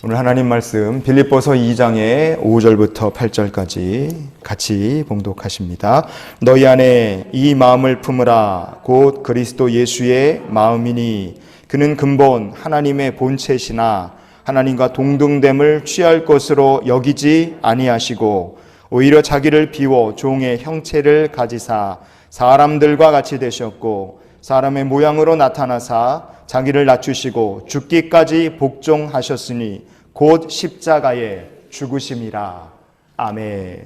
오늘 하나님 말씀 빌립보서 2장의 5절부터 8절까지 같이 봉독하십니다. 너희 안에 이 마음을 품으라. 곧 그리스도 예수의 마음이니 그는 근본 하나님의 본체시나 하나님과 동등됨을 취할 것으로 여기지 아니하시고 오히려 자기를 비워 종의 형체를 가지사 사람들과 같이 되셨고 사람의 모양으로 나타나사 자기를 낮추시고 죽기까지 복종하셨으니 곧 십자가에 죽으심이라. 아멘.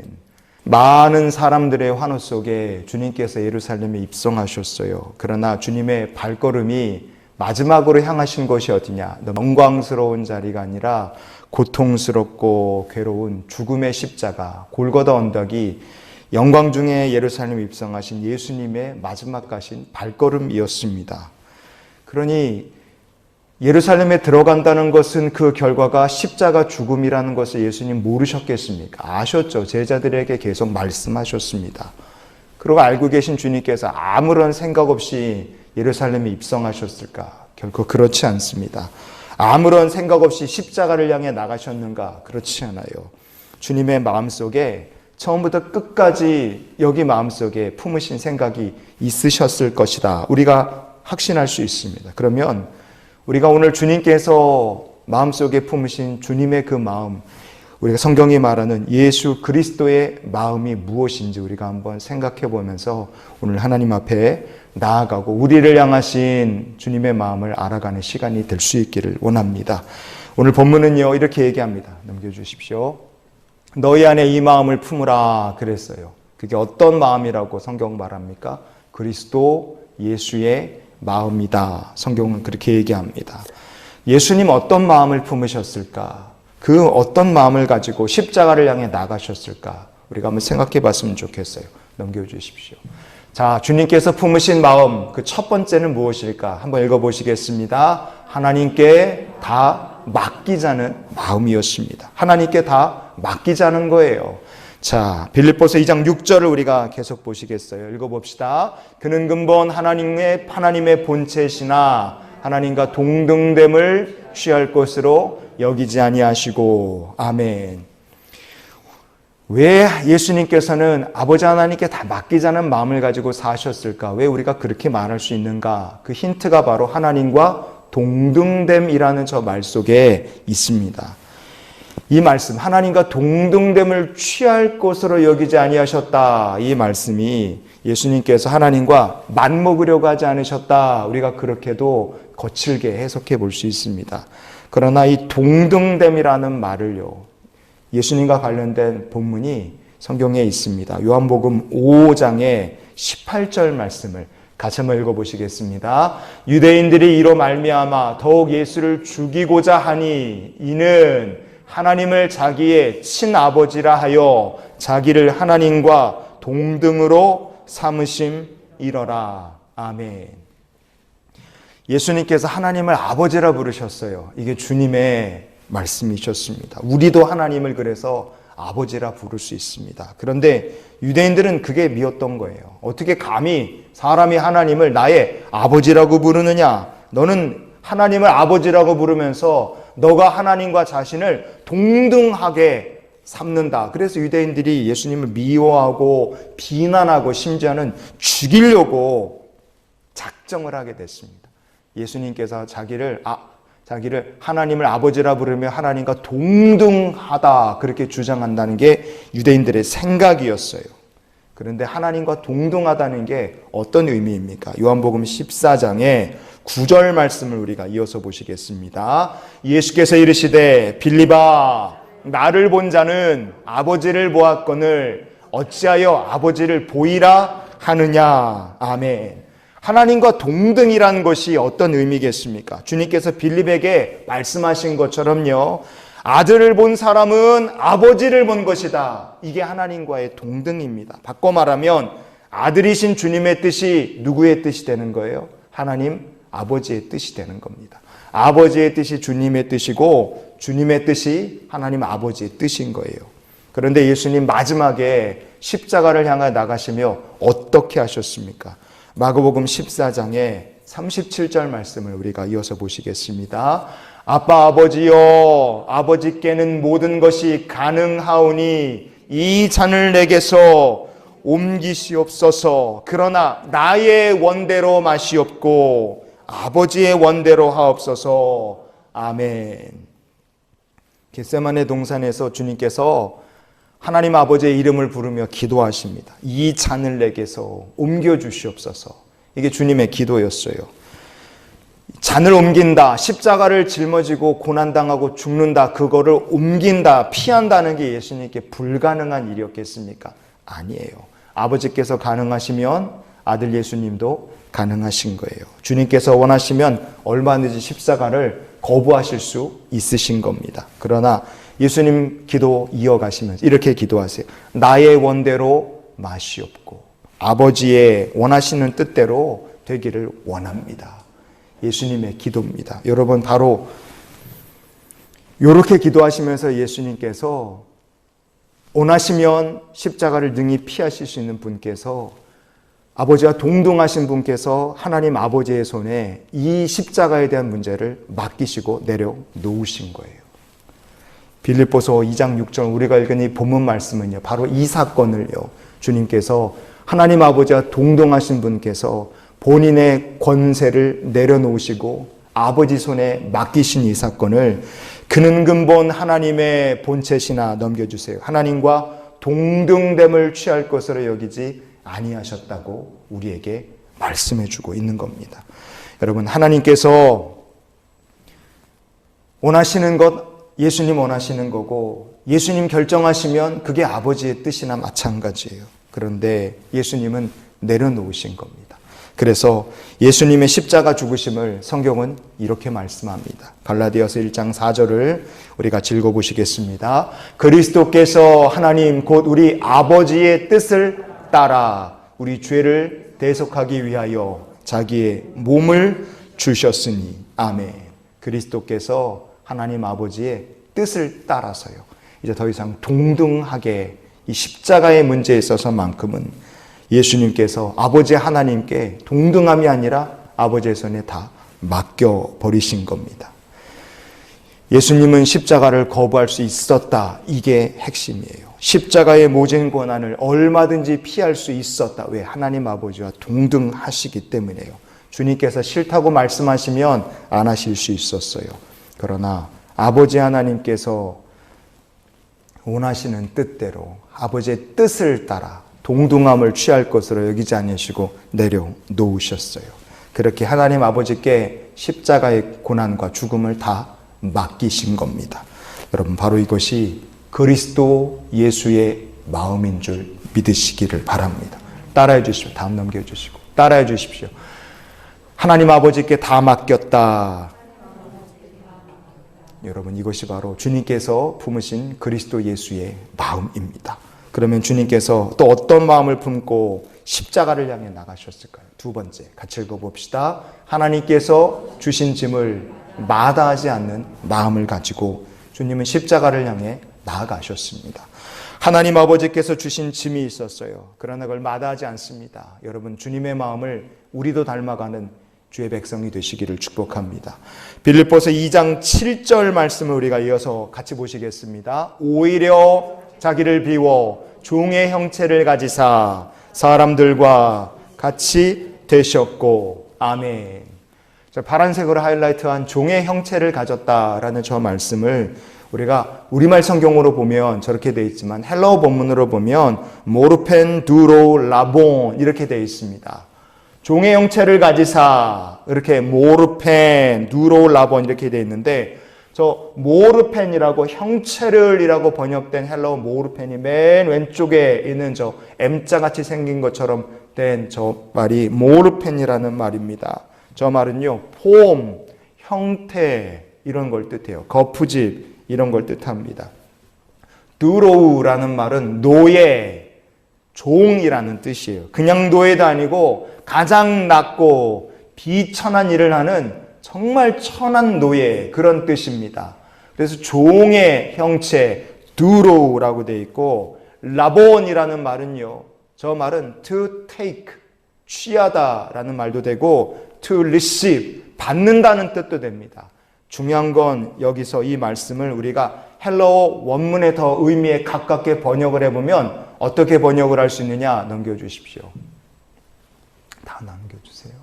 많은 사람들의 환호 속에 주님께서 예루살렘에 입성하셨어요. 그러나 주님의 발걸음이 마지막으로 향하신 곳이 어디냐? 영광스러운 자리가 아니라 고통스럽고 괴로운 죽음의 십자가, 골고다 언덕이 영광 중에 예루살렘에 입성하신 예수님의 마지막 가신 발걸음이었습니다. 그러니 예루살렘에 들어간다는 것은 그 결과가 십자가 죽음이라는 것을 예수님 모르셨겠습니까? 아셨죠. 제자들에게 계속 말씀하셨습니다. 그리고 알고 계신 주님께서 아무런 생각 없이 예루살렘에 입성하셨을까? 결코 그렇지 않습니다. 아무런 생각 없이 십자가를 향해 나가셨는가? 그렇지 않아요. 주님의 마음속에 처음부터 끝까지 여기 마음속에 품으신 생각이 있으셨을 것이다. 우리가 확신할 수 있습니다. 그러면 우리가 오늘 주님께서 마음속에 품으신 주님의 그 마음, 우리가 성경이 말하는 예수 그리스도의 마음이 무엇인지 우리가 한번 생각해 보면서 오늘 하나님 앞에 나아가고 우리를 향하신 주님의 마음을 알아가는 시간이 될 수 있기를 원합니다. 오늘 본문은요, 이렇게 얘기합니다. 넘겨주십시오. 너희 안에 이 마음을 품으라 그랬어요. 그게 어떤 마음이라고 성경 말합니까? 그리스도 예수의 마음이다. 성경은 그렇게 얘기합니다. 예수님 어떤 마음을 품으셨을까? 그 어떤 마음을 가지고 십자가를 향해 나가셨을까? 우리가 한번 생각해 봤으면 좋겠어요. 넘겨주십시오. 자, 주님께서 품으신 마음, 그 첫 번째는 무엇일까? 한번 읽어보시겠습니다. 하나님께 다 맡기자는 마음이었습니다. 하나님께 다 맡기자는 거예요. 자, 빌립보서 2장 6절을 우리가 계속 보시겠어요? 읽어봅시다. 그는 근본 하나님의 본체시나 하나님과 동등됨을 취할 것으로 여기지 아니하시고. 아멘. 왜 예수님께서는 아버지 하나님께 다 맡기자는 마음을 가지고 사셨을까? 왜 우리가 그렇게 말할 수 있는가? 그 힌트가 바로 하나님과 동등됨이라는 저 말 속에 있습니다. 이 말씀, 하나님과 동등됨을 취할 것으로 여기지 아니하셨다. 이 말씀이 예수님께서 하나님과 맞먹으려고 하지 않으셨다. 우리가 그렇게도 거칠게 해석해 볼 수 있습니다. 그러나 이 동등됨이라는 말을요, 예수님과 관련된 본문이 성경에 있습니다. 요한복음 5장의 18절 말씀을 같이 한번 읽어보시겠습니다. 유대인들이 이로 말미암아 더욱 예수를 죽이고자 하니 이는 하나님을 자기의 친아버지라 하여 자기를 하나님과 동등으로 삼으심이러라. 아멘. 예수님께서 하나님을 아버지라 부르셨어요. 이게 주님의 말씀이셨습니다. 우리도 하나님을 그래서 아버지라 부를 수 있습니다. 그런데 유대인들은 그게 미웠던 거예요. 어떻게 감히 사람이 하나님을 나의 아버지라고 부르느냐? 너는 하나님을 아버지라고 부르면서 너가 하나님과 자신을 동등하게 삼는다. 그래서 유대인들이 예수님을 미워하고 비난하고 심지어는 죽이려고 작정을 하게 됐습니다. 예수님께서 자기를 하나님을 아버지라 부르며 하나님과 동등하다 그렇게 주장한다는 게 유대인들의 생각이었어요. 그런데 하나님과 동등하다는 게 어떤 의미입니까? 요한복음 14장에 9절 말씀을 우리가 이어서 보시겠습니다. 예수께서 이르시되 빌립아 나를 본 자는 아버지를 보았거늘 어찌하여 아버지를 보이라 하느냐. 아멘. 하나님과 동등이라는 것이 어떤 의미겠습니까? 주님께서 빌립에게 말씀하신 것처럼요, 아들을 본 사람은 아버지를 본 것이다. 이게 하나님과의 동등입니다. 바꿔 말하면 아들이신 주님의 뜻이 누구의 뜻이 되는 거예요? 하나님 아버지의 뜻이 되는 겁니다. 아버지의 뜻이 주님의 뜻이고 주님의 뜻이 하나님 아버지의 뜻인 거예요. 그런데 예수님 마지막에 십자가를 향해 나가시며 어떻게 하셨습니까? 마가복음 14장에 37절 말씀을 우리가 이어서 보시겠습니다. 아빠 아버지여, 아버지께는 모든 것이 가능하오니 이 잔을 내게서 옮기시옵소서. 그러나 나의 원대로 마시옵고 아버지의 원대로 하옵소서. 아멘. 겟세마네 동산에서 주님께서 하나님 아버지의 이름을 부르며 기도하십니다. 이 잔을 내게서 옮겨주시옵소서. 이게 주님의 기도였어요. 잔을 옮긴다, 십자가를 짊어지고 고난당하고 죽는다, 그거를 옮긴다, 피한다는 게 예수님께 불가능한 일이었겠습니까? 아니에요. 아버지께서 가능하시면 아들 예수님도 가능하신 거예요. 주님께서 원하시면 얼마든지 십자가를 거부하실 수 있으신 겁니다. 그러나 예수님 기도 이어가시면서 이렇게 기도하세요. 나의 원대로 마시옵고 아버지의 원하시는 뜻대로 되기를 원합니다. 예수님의 기도입니다. 여러분, 바로 이렇게 기도하시면서 예수님께서 원하시면 십자가를 능히 피하실 수 있는 분께서, 아버지와 동등하신 분께서 하나님 아버지의 손에 이 십자가에 대한 문제를 맡기시고 내려놓으신 거예요. 빌립보서 2장 6절 우리가 읽은 이 본문 말씀은요, 바로 이 사건을요, 주님께서 하나님 아버지와 동등하신 분께서 본인의 권세를 내려놓으시고 아버지 손에 맡기신 이 사건을 그는 근본 하나님의 본체시나 넘겨주세요. 하나님과 동등됨을 취할 것으로 여기지 아니하셨다고 우리에게 말씀해주고 있는 겁니다. 여러분, 하나님께서 원하시는 것 예수님 원하시는 거고 예수님 결정하시면 그게 아버지의 뜻이나 마찬가지예요. 그런데 예수님은 내려놓으신 겁니다. 그래서 예수님의 십자가 죽으심을 성경은 이렇게 말씀합니다. 갈라디아서 1장 4절을 우리 같이 읽어보시겠습니다. 그리스도께서 하나님 곧 우리 아버지의 뜻을 따라 우리 죄를 대속하기 위하여 자기의 몸을 주셨으니. 아멘. 그리스도께서 하나님 아버지의 뜻을 따라서요, 이제 더 이상 동등하게 이 십자가의 문제에 있어서만큼은 예수님께서 아버지 하나님께 동등함이 아니라 아버지의 손에 다 맡겨버리신 겁니다. 예수님은 십자가를 거부할 수 있었다. 이게 핵심이에요. 십자가의 모진 고난을 얼마든지 피할 수 있었다. 왜? 하나님 아버지와 동등하시기 때문이에요. 주님께서 싫다고 말씀하시면 안 하실 수 있었어요. 그러나 아버지 하나님께서 원하시는 뜻대로 아버지의 뜻을 따라 동등함을 취할 것으로 여기지 않으시고 내려놓으셨어요. 그렇게 하나님 아버지께 십자가의 고난과 죽음을 다 맡기신 겁니다. 여러분, 바로 이것이 그리스도 예수의 마음인 줄 믿으시기를 바랍니다. 따라해 주십시오. 다음 넘겨주시고 따라해 주십시오. 하나님 아버지께 다 맡겼다. 여러분, 이것이 바로 주님께서 품으신 그리스도 예수의 마음입니다. 그러면 주님께서 또 어떤 마음을 품고 십자가를 향해 나가셨을까요? 두 번째, 같이 읽어봅시다. 하나님께서 주신 짐을 마다하지 않는 마음을 가지고 주님은 십자가를 향해 나아가셨습니다. 하나님 아버지께서 주신 짐이 있었어요. 그러나 그걸 마다하지 않습니다. 여러분, 주님의 마음을 우리도 닮아가는 주의 백성이 되시기를 축복합니다. 빌립보서 2장 7절 말씀을 우리가 이어서 같이 보시겠습니다. 오히려 자기를 비워 종의 형체를 가지사 사람들과 같이 되셨고. 아멘. 파란색으로 하이라이트한 종의 형체를 가졌다라는 저 말씀을 우리가 우리말 성경으로 보면 저렇게 되어 있지만 헬라어 본문으로 보면 모르펜 두로 라본 이렇게 되어 있습니다. 종의 형체를 가지사, 이렇게 모르펜 두로 라본 이렇게 되어 있는데, 저 모르펜이라고 형체를이라고 번역된 헬라어 모르펜이 맨 왼쪽에 있는 저 M자 같이 생긴 것처럼 된 저 말이 모르펜이라는 말입니다. 저 말은요, 폼, 형태 이런 걸 뜻해요. 거푸집 이런 걸 뜻합니다. 두로우라는 말은 노예, 종이라는 뜻이에요. 그냥 노예도 아니고 가장 낮고 비천한 일을 하는 정말 천한 노예, 그런 뜻입니다. 그래서 종의 형체 두로우라고 되어 있고, 라본이라는 말은요, 저 말은 to take, 취하다라는 말도 되고 to receive, 받는다는 뜻도 됩니다. 중요한 건 여기서 이 말씀을 우리가 헬라어 원문에 더 의미에 가깝게 번역을 해보면 어떻게 번역을 할 수 있느냐? 넘겨주십시오. 다 남겨주세요.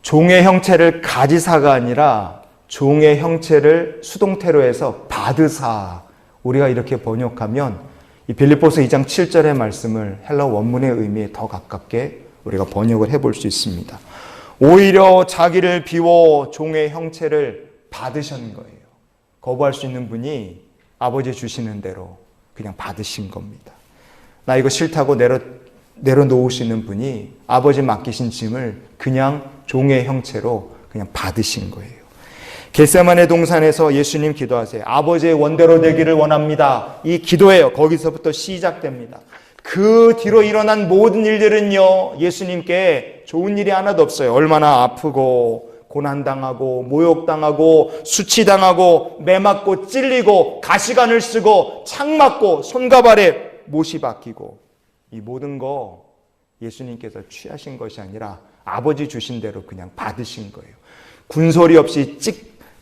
종의 형체를 가지사가 아니라 종의 형체를 수동태로 해서 받으사, 우리가 이렇게 번역하면 이 빌립보서 2장 7절의 말씀을 헬라어 원문의 의미에 더 가깝게 우리가 번역을 해볼 수 있습니다. 오히려 자기를 비워 종의 형체를 받으신 거예요. 거부할 수 있는 분이 아버지 주시는 대로 그냥 받으신 겁니다. 나 이거 싫다고 내려놓으시는 분이 아버지 맡기신 짐을 그냥 종의 형체로 그냥 받으신 거예요. 겟세마네 동산에서 예수님 기도하세요. 아버지의 원대로 되기를 원합니다. 이 기도예요. 거기서부터 시작됩니다. 그 뒤로 일어난 모든 일들은요, 예수님께 좋은 일이 하나도 없어요. 얼마나 아프고 고난당하고 모욕당하고 수치당하고 매맞고 찔리고 가시관을 쓰고 창 맞고 손과 발에 못이 박히고, 이 모든 거 예수님께서 취하신 것이 아니라 아버지 주신 대로 그냥 받으신 거예요. 군소리 없이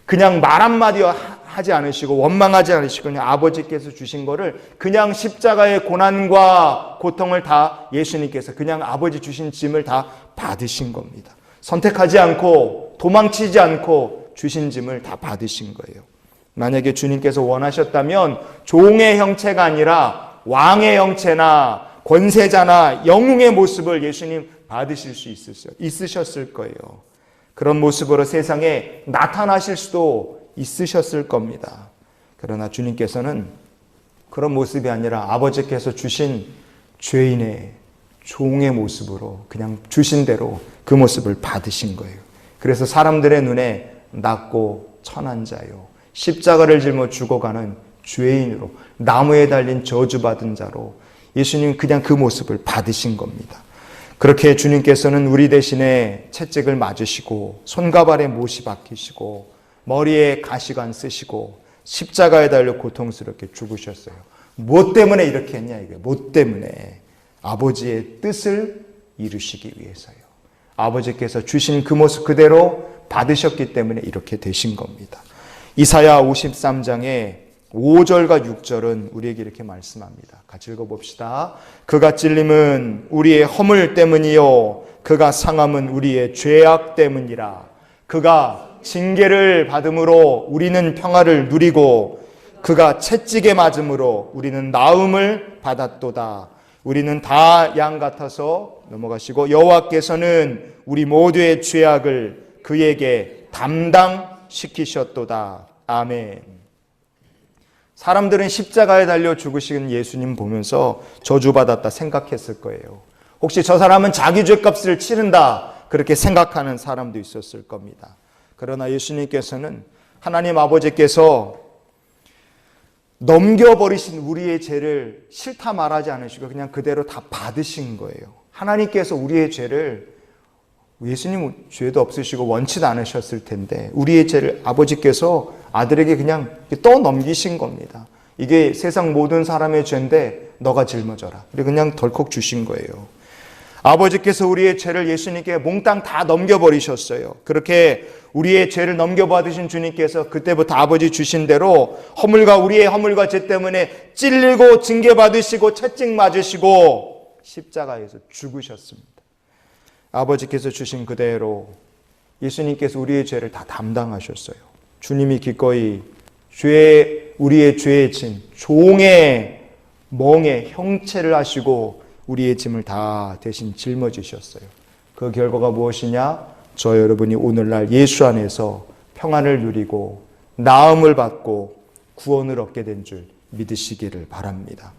그냥 말 한마디 하지 않으시고 원망하지 않으시고 그냥 아버지께서 주신 거를 그냥 십자가의 고난과 고통을 다 예수님께서 그냥 아버지 주신 짐을 다 받으신 겁니다. 선택하지 않고 도망치지 않고 주신 짐을 다 받으신 거예요. 만약에 주님께서 원하셨다면 종의 형체가 아니라 왕의 형체나 권세자나 영웅의 모습을 예수님 받으실 수 있으셨을 거예요. 그런 모습으로 세상에 나타나실 수도 있으셨을 겁니다. 그러나 주님께서는 그런 모습이 아니라 아버지께서 주신 죄인의 종의 모습으로 그냥 주신 대로 그 모습을 받으신 거예요. 그래서 사람들의 눈에 낮고 천한 자요, 십자가를 짊어 죽어가는 죄인으로, 나무에 달린 저주받은 자로 예수님 그냥 그 모습을 받으신 겁니다. 그렇게 주님께서는 우리 대신에 채찍을 맞으시고 손과 발에 못이 박히시고 머리에 가시관 쓰시고 십자가에 달려 고통스럽게 죽으셨어요. 무엇 때문에 이렇게 했냐? 이게 무엇 때문에? 아버지의 뜻을 이루시기 위해서요. 아버지께서 주신 그 모습 그대로 받으셨기 때문에 이렇게 되신 겁니다. 이사야 53장에 5절과 6절은 우리에게 이렇게 말씀합니다. 같이 읽어봅시다. 그가 찔림은 우리의 허물 때문이요 그가 상함은 우리의 죄악 때문이라. 그가 징계를 받음으로 우리는 평화를 누리고 그가 채찍에 맞음으로 우리는 나음을 받았도다. 우리는 다 양 같아서 넘어가시고 여호와께서는 우리 모두의 죄악을 그에게 담당시키셨도다. 아멘. 사람들은 십자가에 달려 죽으신 예수님 보면서 저주받았다 생각했을 거예요. 혹시 저 사람은 자기 죄값을 치른다 그렇게 생각하는 사람도 있었을 겁니다. 그러나 예수님께서는 하나님 아버지께서 넘겨버리신 우리의 죄를 싫다 말하지 않으시고 그냥 그대로 다 받으신 거예요. 하나님께서 우리의 죄를, 예수님은 죄도 없으시고 원치도 않으셨을 텐데 우리의 죄를 아버지께서 아들에게 그냥 떠넘기신 겁니다. 이게 세상 모든 사람의 죄인데 너가 짊어져라. 그리고 그냥 덜컥 주신 거예요. 아버지께서 우리의 죄를 예수님께 몽땅 다 넘겨버리셨어요. 그렇게 우리의 죄를 넘겨받으신 주님께서 그때부터 아버지 주신 대로 우리의 허물과 죄 때문에 찔리고 징계받으시고 채찍 맞으시고 십자가에서 죽으셨습니다. 아버지께서 주신 그대로 예수님께서 우리의 죄를 다 담당하셨어요. 주님이 기꺼이 우리의 죄의 짐, 종의 멍에 형체를 하시고 우리의 짐을 다 대신 짊어지셨어요. 그 결과가 무엇이냐? 저 여러분이 오늘날 예수 안에서 평안을 누리고 나음을 받고 구원을 얻게 된 줄 믿으시기를 바랍니다.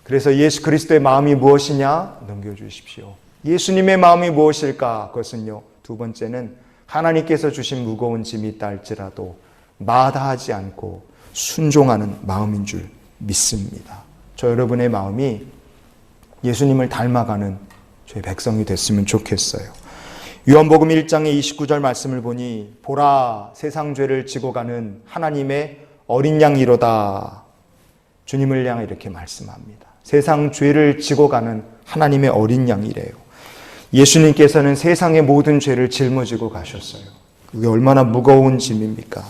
그래서 예수 그리스도의 마음이 무엇이냐? 넘겨주십시오. 예수님의 마음이 무엇일까? 그것은요, 두 번째는 하나님께서 주신 무거운 짐이 있다 할지라도 마다하지 않고 순종하는 마음인 줄 믿습니다. 저 여러분의 마음이 예수님을 닮아가는 저희 백성이 됐으면 좋겠어요. 요한복음 1장의 29절 말씀을 보니 보라 세상 죄를 지고 가는 하나님의 어린 양이로다. 주님을 향해 이렇게 말씀합니다. 세상 죄를 지고 가는 하나님의 어린 양이래요. 예수님께서는 세상의 모든 죄를 짊어지고 가셨어요. 그게 얼마나 무거운 짐입니까?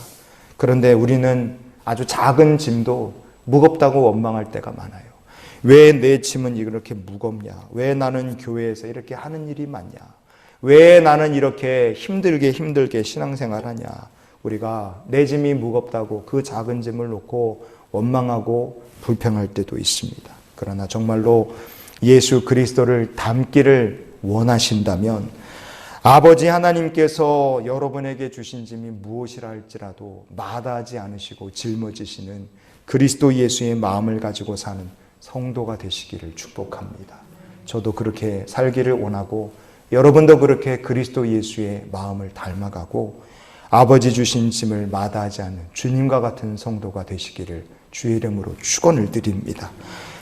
그런데 우리는 아주 작은 짐도 무겁다고 원망할 때가 많아요. 왜 내 짐은 이렇게 무겁냐? 왜 나는 교회에서 이렇게 하는 일이 많냐? 왜 나는 이렇게 힘들게 신앙생활하냐? 우리가 내 짐이 무겁다고 그 작은 짐을 놓고 원망하고 불평할 때도 있습니다. 그러나 정말로 예수 그리스도를 닮기를 원하신다면 아버지 하나님께서 여러분에게 주신 짐이 무엇이라 할지라도 마다하지 않으시고 짊어지시는 그리스도 예수의 마음을 가지고 사는 성도가 되시기를 축복합니다. 저도 그렇게 살기를 원하고 여러분도 그렇게 그리스도 예수의 마음을 닮아가고 아버지 주신 짐을 마다하지 않는 주님과 같은 성도가 되시기를 주의 이름으로 축원을 드립니다.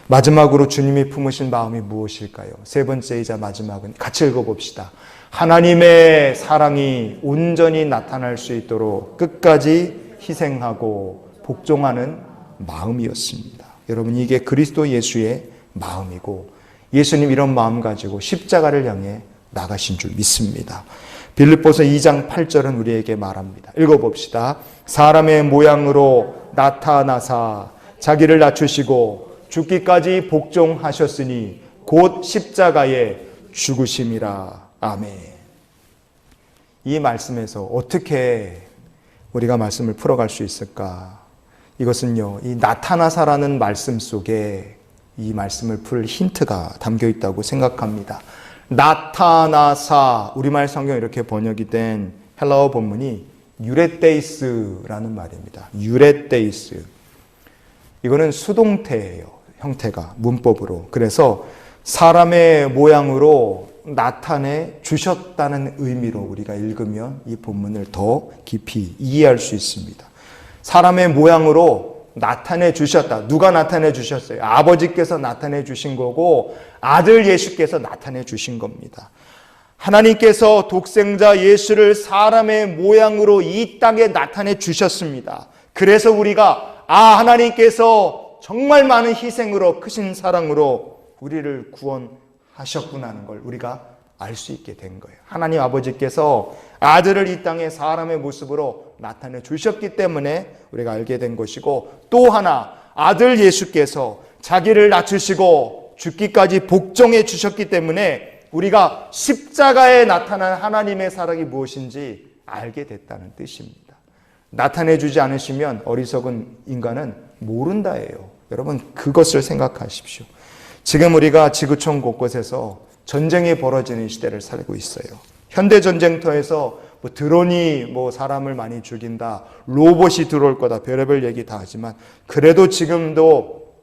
마지막으로 주님이 품으신 마음이 무엇일까요? 세 번째이자 마지막은 같이 읽어봅시다. 하나님의 사랑이 온전히 나타날 수 있도록 끝까지 희생하고 복종하는 마음이었습니다. 여러분, 이게 그리스도 예수의 마음이고 예수님 이런 마음 가지고 십자가를 향해 나가신 줄 믿습니다. 빌립보서 2장 8절은 우리에게 말합니다. 읽어봅시다. 사람의 모양으로 나타나사 자기를 낮추시고 죽기까지 복종하셨으니 곧 십자가에 죽으심이라. 아멘. 이 말씀에서 어떻게 우리가 말씀을 풀어갈 수 있을까? 이것은요, 이 나타나사라는 말씀 속에 이 말씀을 풀 힌트가 담겨 있다고 생각합니다. 나타나사, 우리말 성경 이렇게 번역이 된 헬라어 본문이 유레데이스라는 말입니다. 유레데이스. 이거는 수동태예요. 형태가 문법으로. 그래서 사람의 모양으로 나타내 주셨다는 의미로 우리가 읽으면 이 본문을 더 깊이 이해할 수 있습니다. 사람의 모양으로 나타내 주셨다. 누가 나타내 주셨어요? 아버지께서 나타내 주신 거고 아들 예수께서 나타내 주신 겁니다. 하나님께서 독생자 예수를 사람의 모양으로 이 땅에 나타내 주셨습니다. 그래서 우리가 하나님께서 정말 많은 희생으로 크신 사랑으로 우리를 구원하셨구나 하는 걸 우리가 알 수 있게 된 거예요. 하나님 아버지께서 아들을 이 땅에 사람의 모습으로 나타내 주셨기 때문에 우리가 알게 된 것이고, 또 하나 아들 예수께서 자기를 낮추시고 죽기까지 복종해 주셨기 때문에 우리가 십자가에 나타난 하나님의 사랑이 무엇인지 알게 됐다는 뜻입니다. 나타내 주지 않으시면 어리석은 인간은 모른다예요. 여러분, 그것을 생각하십시오. 지금 우리가 지구촌 곳곳에서 전쟁이 벌어지는 시대를 살고 있어요. 현대 전쟁터에서 드론이 사람을 많이 죽인다, 로봇이 들어올 거다, 별의별 얘기 다 하지만 그래도 지금도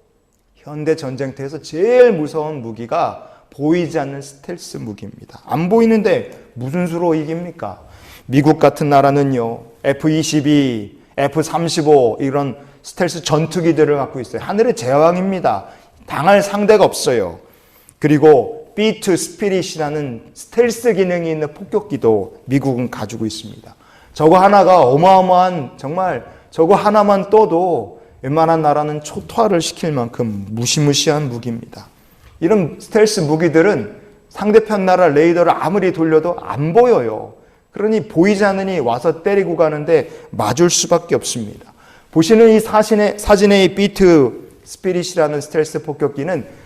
현대 전쟁터에서 제일 무서운 무기가 보이지 않는 스텔스 무기입니다. 안 보이는데 무슨 수로 이깁니까? 미국 같은 나라는요, F-22, F-35 이런 스텔스 전투기들을 갖고 있어요. 하늘의 제왕입니다. 당할 상대가 없어요. 그리고 B2 스피릿이라는 스텔스 기능이 있는 폭격기도 미국은 가지고 있습니다. 저거 하나가 어마어마한, 정말 저거 하나만 떠도 웬만한 나라는 초토화를 시킬 만큼 무시무시한 무기입니다. 이런 스텔스 무기들은 상대편 나라 레이더를 아무리 돌려도 안 보여요. 그러니 보이지 않으니 와서 때리고 가는데 맞을 수밖에 없습니다. 보시는 이 사진의 이 B2 스피릿이라는 스텔스 폭격기는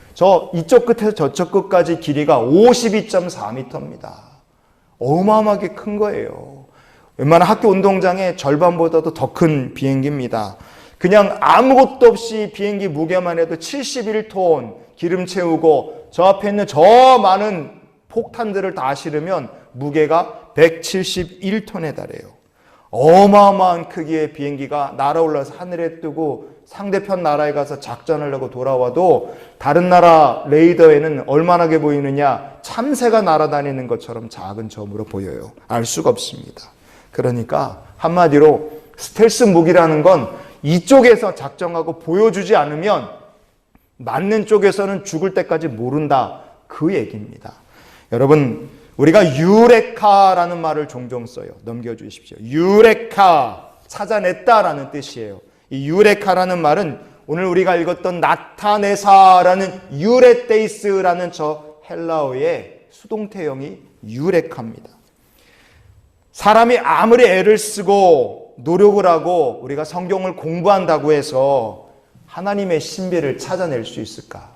이쪽 끝에서 저쪽 끝까지 길이가 52.4m입니다. 어마어마하게 큰 거예요. 웬만한 학교 운동장의 절반보다도 더 큰 비행기입니다. 그냥 아무것도 없이 비행기 무게만 해도 71톤 기름 채우고 저 앞에 있는 저 많은 폭탄들을 다 실으면 무게가 171톤에 달해요. 어마어마한 크기의 비행기가 날아올라서 하늘에 뜨고 상대편 나라에 가서 작전을 하고 돌아와도 다른 나라 레이더에는 얼마나게 보이느냐, 참새가 날아다니는 것처럼 작은 점으로 보여요. 알 수가 없습니다. 그러니까 한마디로 스텔스 무기라는 건 이쪽에서 작정하고 보여주지 않으면 맞는 쪽에서는 죽을 때까지 모른다, 그 얘기입니다. 여러분, 우리가 유레카라는 말을 종종 써요. 넘겨주십시오. 유레카, 찾아냈다라는 뜻이에요. 이 유레카라는 말은 오늘 우리가 읽었던 나타내사라는 유레데이스라는 저 헬라어의 수동태형이 유레카입니다. 사람이 아무리 애를 쓰고 노력을 하고 우리가 성경을 공부한다고 해서 하나님의 신비를 찾아낼 수 있을까?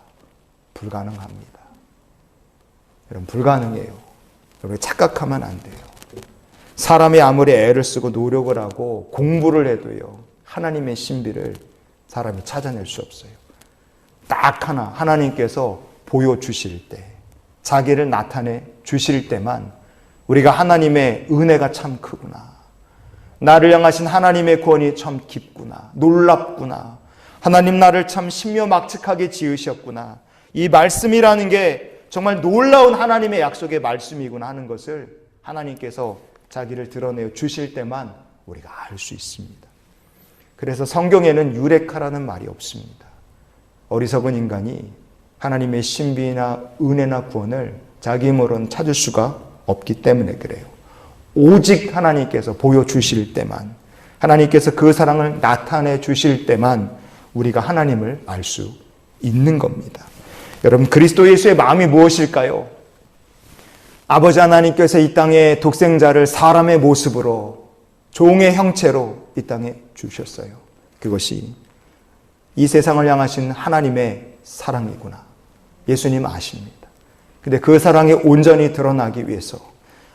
불가능합니다. 여러분, 불가능해요. 여러분, 착각하면 안 돼요. 사람이 아무리 애를 쓰고 노력을 하고 공부를 해도요, 하나님의 신비를 사람이 찾아낼 수 없어요. 딱 하나, 하나님께서 보여주실 때, 자기를 나타내 주실 때만 우리가 하나님의 은혜가 참 크구나, 나를 향하신 하나님의 구원이 참 깊구나, 놀랍구나, 하나님 나를 참 신묘막측하게 지으셨구나, 이 말씀이라는 게 정말 놀라운 하나님의 약속의 말씀이구나 하는 것을 하나님께서 자기를 드러내어 주실 때만 우리가 알 수 있습니다. 그래서 성경에는 유레카라는 말이 없습니다. 어리석은 인간이 하나님의 신비나 은혜나 구원을 자기 힘으로는 찾을 수가 없기 때문에 그래요. 오직 하나님께서 보여주실 때만, 하나님께서 그 사랑을 나타내 주실 때만 우리가 하나님을 알 수 있는 겁니다. 여러분, 그리스도 예수의 마음이 무엇일까요? 아버지 하나님께서 이 땅에 독생자를 사람의 모습으로, 종의 형체로 이 땅에 주셨어요. 그것이 이 세상을 향하신 하나님의 사랑이구나. 예수님 아십니다. 근데 그 사랑이 온전히 드러나기 위해서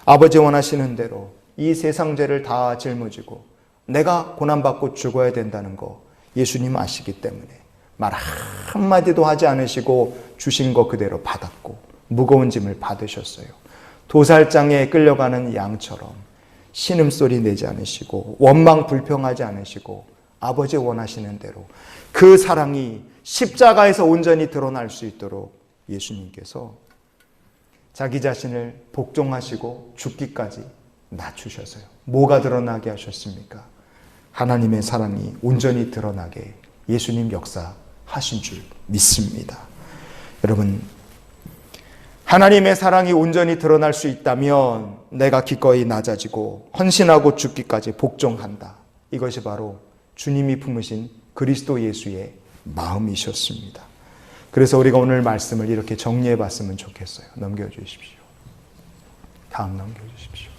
아버지 원하시는 대로 이 세상 죄를 다 짊어지고 내가 고난받고 죽어야 된다는 거 예수님 아시기 때문에 말 한마디도 하지 않으시고 주신 거 그대로 받았고 무거운 짐을 받으셨어요. 도살장에 끌려가는 양처럼 신음소리 내지 않으시고 원망 불평하지 않으시고 아버지 원하시는 대로 그 사랑이 십자가에서 온전히 드러날 수 있도록 예수님께서 자기 자신을 복종하시고 죽기까지 낮추셔서요. 뭐가 드러나게 하셨습니까? 하나님의 사랑이 온전히 드러나게 예수님 역사하신 줄 믿습니다. 여러분, 하나님의 사랑이 온전히 드러날 수 있다면 내가 기꺼이 낮아지고 헌신하고 죽기까지 복종한다. 이것이 바로 주님이 품으신 그리스도 예수의 마음이셨습니다. 그래서 우리가 오늘 말씀을 이렇게 정리해 봤으면 좋겠어요. 넘겨주십시오. 다음 넘겨주십시오.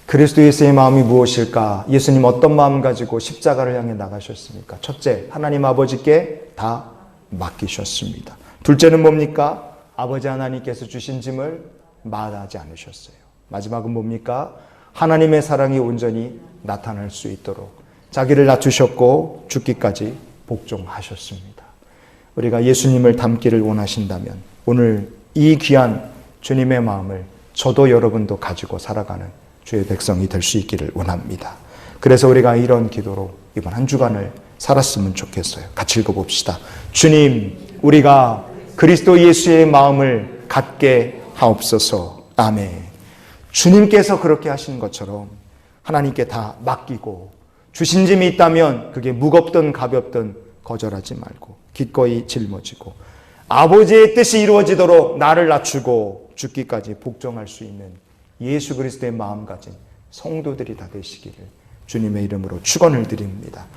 그리스도 예수의 마음이 무엇일까? 예수님 어떤 마음 가지고 십자가를 향해 나가셨습니까? 첫째, 하나님 아버지께 다 맡기셨습니다. 둘째는 뭡니까? 아버지 하나님께서 주신 짐을 마다하지 않으셨어요. 마지막은 뭡니까? 하나님의 사랑이 온전히 나타날 수 있도록 자기를 낮추셨고 죽기까지 복종하셨습니다. 우리가 예수님을 닮기를 원하신다면 오늘 이 귀한 주님의 마음을 저도 여러분도 가지고 살아가는 주의 백성이 될 수 있기를 원합니다. 그래서 우리가 이런 기도로 이번 한 주간을 살았으면 좋겠어요. 같이 읽어봅시다. 주님, 우리가 그리스도 예수의 마음을 갖게 하옵소서. 아멘. 주님께서 그렇게 하신 것처럼 하나님께 다 맡기고 주신 짐이 있다면 그게 무겁든 가볍든 거절하지 말고 기꺼이 짊어지고 아버지의 뜻이 이루어지도록 나를 낮추고 죽기까지 복종할 수 있는 예수 그리스도의 마음 가진 성도들이 다 되시기를 주님의 이름으로 축원을 드립니다.